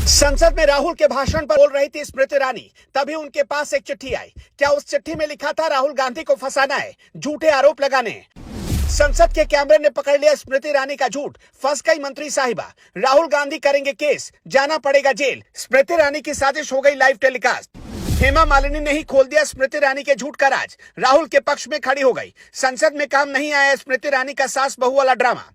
संसद में राहुल के भाषण पर बोल रही थी स्मृति ईरानी, तभी उनके पास एक चिट्ठी आई। क्या उस चिट्ठी में लिखा था राहुल गांधी को फंसाना है, झूठे आरोप लगाने हैं? संसद के कैमरे ने पकड़ लिया स्मृति ईरानी का झूठ, फंस गई मंत्री साहिबा। राहुल गांधी करेंगे केस, जाना पड़ेगा जेल। स्मृति ईरानी की साजिश हो गई लाइव टेलीकास्ट। हेमा मालिनी ने ही खोल दिया स्मृति ईरानी के झूठ का राज, राहुल के पक्ष में खड़ी हो गई। संसद में काम नहीं आया स्मृति ईरानी का सास बहू वाला ड्रामा।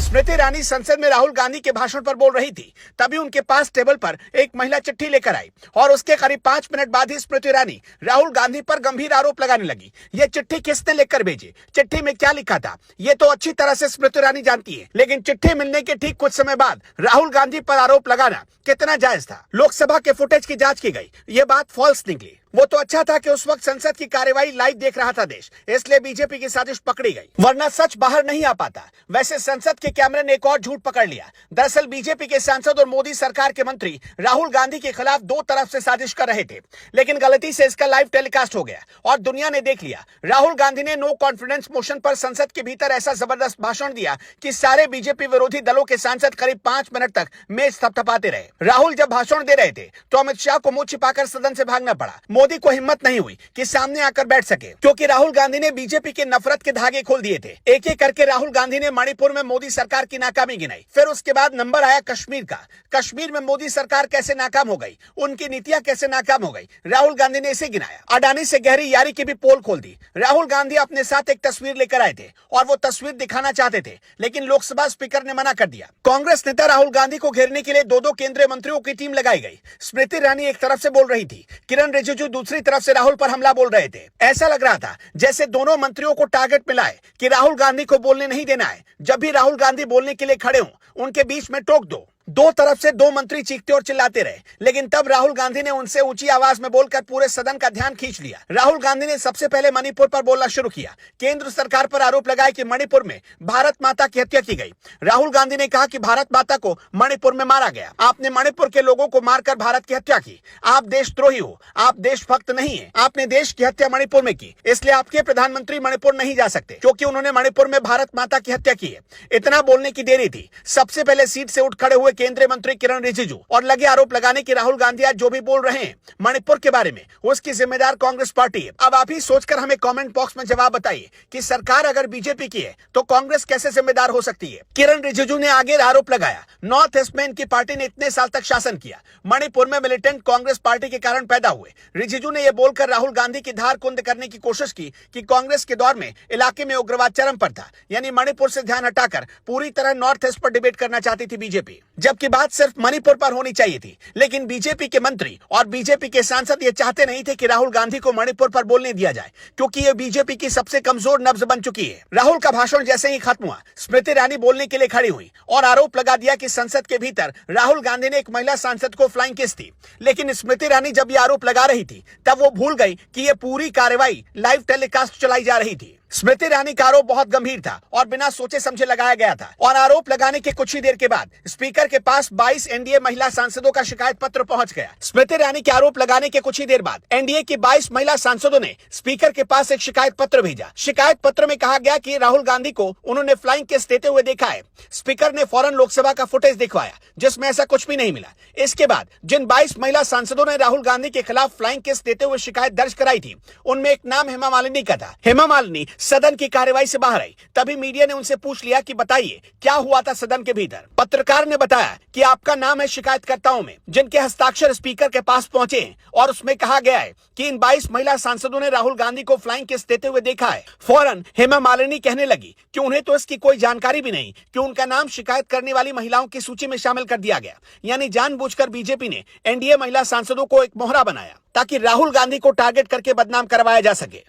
स्मृति ईरानी संसद में राहुल गांधी के भाषण पर बोल रही थी, तभी उनके पास टेबल पर एक महिला चिट्ठी लेकर आई और उसके करीब 5 मिनट बाद ही स्मृति ईरानी राहुल गांधी पर गंभीर आरोप लगाने लगी। ये चिट्ठी किसने लेकर भेजी, चिट्ठी में क्या लिखा था, ये तो अच्छी तरह से स्मृति ईरानी जानती है, लेकिन चिट्ठी मिलने के ठीक कुछ समय बाद राहुल गांधी पर आरोप लगाना कितना जायज था? लोकसभा के फुटेज की जांच की गई, ये बात फॉल्स निकली। वो तो अच्छा था कि उस वक्त संसद की कार्यवाही लाइव देख रहा था देश, इसलिए बीजेपी की साजिश पकड़ी गई, वरना सच बाहर नहीं आ पाता। वैसे संसद के कैमरे ने एक और झूठ पकड़ लिया। दरअसल बीजेपी के सांसद और मोदी सरकार के मंत्री राहुल गांधी के खिलाफ दो तरफ से साजिश कर रहे थे, लेकिन गलती से इसका लाइव टेलीकास्ट हो गया और दुनिया ने देख लिया। राहुल गांधी ने नो कॉन्फिडेंस मोशन पर संसद के भीतर ऐसा जबरदस्त भाषण दिया कि सारे बीजेपी विरोधी दलों के सांसद करीब 5 मिनट तक मेज थपथपाते रहे। राहुल जब भाषण दे रहे थे तो अमित शाह को मुंह छिपाकर सदन से भागना पड़ा। मोदी को हिम्मत नहीं हुई कि सामने आकर बैठ सके, क्योंकि राहुल गांधी ने बीजेपी के नफरत के धागे खोल दिए थे। एक एक करके राहुल गांधी ने मणिपुर में मोदी सरकार की नाकामी गिनाई। फिर उसके बाद नंबर आया कश्मीर का। कश्मीर में मोदी सरकार कैसे नाकाम हो गई, उनकी नीतियां कैसे नाकाम हो गई, राहुल गांधी ने इसे गिनाया। अडानी से गहरी यारी की भी पोल खोल दी। राहुल गांधी अपने साथ एक तस्वीर लेकर आए थे और वो तस्वीर दिखाना चाहते थे, लेकिन लोकसभा स्पीकर ने मना कर दिया। कांग्रेस नेता राहुल गांधी को घेरने के लिए दो केंद्रीय मंत्रियों की टीम लगाई गई। स्मृति ईरानी एक तरफ से बोल रही थी, किरण रिजिजू दूसरी तरफ से राहुल पर हमला बोल रहे थे। ऐसा लग रहा था जैसे दोनों मंत्रियों को टारगेट मिला है कि राहुल गांधी को बोलने नहीं देना है। जब भी राहुल गांधी बोलने के लिए खड़े हों, उनके बीच में टोक दो। दो तरफ से दो मंत्री चीखते और चिल्लाते रहे, लेकिन तब राहुल गांधी ने उनसे ऊंची आवाज में बोलकर पूरे सदन का ध्यान खींच लिया। राहुल गांधी ने सबसे पहले मणिपुर पर बोलना शुरू किया। केंद्र सरकार पर आरोप लगाया कि मणिपुर में भारत माता की हत्या की गई। राहुल गांधी ने कहा कि भारत माता को मणिपुर में मारा गया। आपने मणिपुर के लोगों को मारकर भारत की हत्या की। आप देशद्रोही हो, आप देशभक्त नहीं है। आपने देश की हत्या मणिपुर में की, इसलिए आपके प्रधानमंत्री मणिपुर नहीं जा सकते, क्योंकि उन्होंने मणिपुर में भारत माता की हत्या की है। इतना बोलने की देरी थी, सबसे पहले सीट से उठ खड़े हुए केंद्रीय मंत्री किरण रिजिजू और लगे आरोप लगाने की राहुल गांधी आज जो भी बोल रहे हैं मणिपुर के बारे में, उसकी जिम्मेदार कांग्रेस पार्टी है। अब आप ही सोचकर हमें कमेंट बॉक्स में जवाब बताइए कि सरकार अगर बीजेपी की है तो कांग्रेस कैसे जिम्मेदार हो सकती है? किरण रिजिजू ने आगे आरोप लगाया, नॉर्थ ईस्ट में इनकी पार्टी ने इतने साल तक शासन किया, मणिपुर में मिलिटेंट कांग्रेस पार्टी के कारण पैदा हुए। रिजिजू ने यह बोलकर राहुल गांधी की धार कुंद करने की कोशिश की कि कांग्रेस के दौर में इलाके में उग्रवाद चरम पर था, यानी मणिपुर से ध्यान हटाकर पूरी तरह नॉर्थ ईस्ट पर डिबेट करना चाहती थी बीजेपी, जबकि बात सिर्फ मणिपुर पर होनी चाहिए थी। लेकिन बीजेपी के मंत्री और बीजेपी के सांसद ये चाहते नहीं थे कि राहुल गांधी को मणिपुर पर बोलने दिया जाए, क्योंकि ये बीजेपी की सबसे कमजोर नब्ज बन चुकी है। राहुल का भाषण जैसे ही खत्म हुआ, स्मृति ईरानी बोलने के लिए खड़ी हुई और आरोप लगा दिया कि संसद के भीतर राहुल गांधी ने एक महिला सांसद को फ्लाइंग किस दी। लेकिन स्मृति ईरानी जब ये आरोप लगा रही थी, तब वो भूल गई कि ये पूरी कार्रवाई लाइव टेलीकास्ट चलाई जा रही थी। स्मृति ईरानी का आरोप बहुत गंभीर था और बिना सोचे समझे लगाया गया था, और आरोप लगाने के कुछ ही देर के बाद स्पीकर के पास 22 एनडीए महिला सांसदों का शिकायत पत्र पहुंच गया। स्मृति ईरानी के आरोप लगाने के कुछ ही देर बाद एनडीए की 22 महिला सांसदों ने स्पीकर के पास एक शिकायत पत्र भेजा। शिकायत पत्र में कहा गया कि राहुल गांधी को उन्होंने फ्लाइंग किस देते हुए देखा है। स्पीकर ने फौरन लोकसभा का फुटेज दिखवाया, जिसमें ऐसा कुछ भी नहीं मिला। इसके बाद जिन 22 महिला सांसदों ने राहुल गांधी के खिलाफ फ्लाइंग किस देते हुए शिकायत दर्ज कराई थी, उनमें एक नाम हेमा मालिनी का था। हेमा मालिनी सदन की कार्यवाही से बाहर आई, तभी मीडिया ने उनसे पूछ लिया कि बताइए क्या हुआ था सदन के भीतर। पत्रकार ने बताया कि आपका नाम है शिकायतकर्ताओं में जिनके हस्ताक्षर स्पीकर के पास पहुंचे हैं, और उसमें कहा गया है कि इन 22 महिला सांसदों ने राहुल गांधी को फ्लाइंग किस देते हुए देखा है। फौरन हेमा मालिनी कहने लगी कि उन्हें तो इसकी कोई जानकारी भी नहीं कि उनका नाम शिकायत करने वाली महिलाओं की सूची में शामिल कर दिया गया। यानी जानबूझकर बीजेपी ने एनडीए महिला सांसदों को एक मोहरा बनाया ताकि राहुल गांधी को टारगेट करके बदनाम करवाया जा सके।